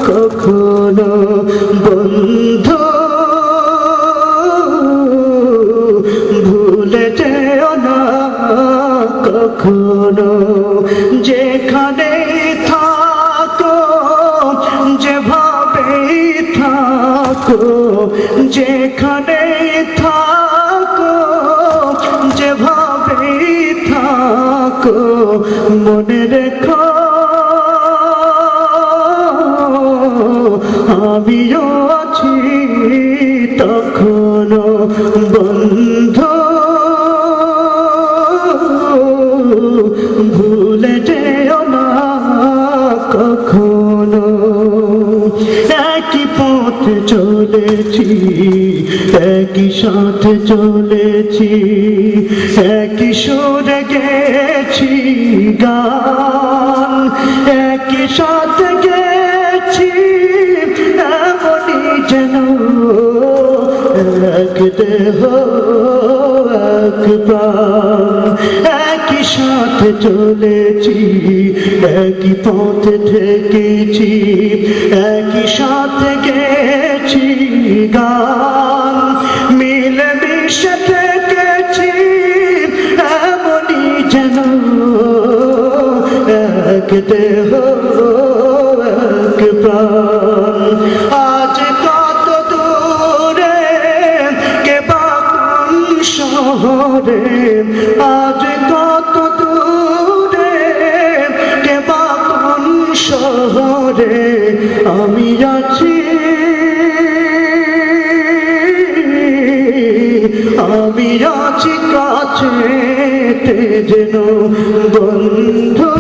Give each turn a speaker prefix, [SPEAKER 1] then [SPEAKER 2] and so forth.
[SPEAKER 1] কখনো বন্ধু ভুলে যেও না কখনো যেখানে থাকো যেভাবে থাকো যেখানে থাকো যেভাবে থাকো মনে রেখো আমিও আছি তখনো বন্ধু ভুলে যেও না কখনো একই পথ চলেছি একই সাথে চলেছি একই সুরে গেছি গান একই সাথে গেছি এমনই যেন এক দেহ এক প্রাণ একই সাথে চলেছি একই পথে থেকেছি একই সাথে গেছি গান মিলে মিশে থেকেছি এমনই যেন এক দেহ এক প্রাণ আজ কত দূরে কে বা কোন শহরে আজ কত দূরে কে বা কোন শহরে আমি আছি কাছে যেন বন্ধু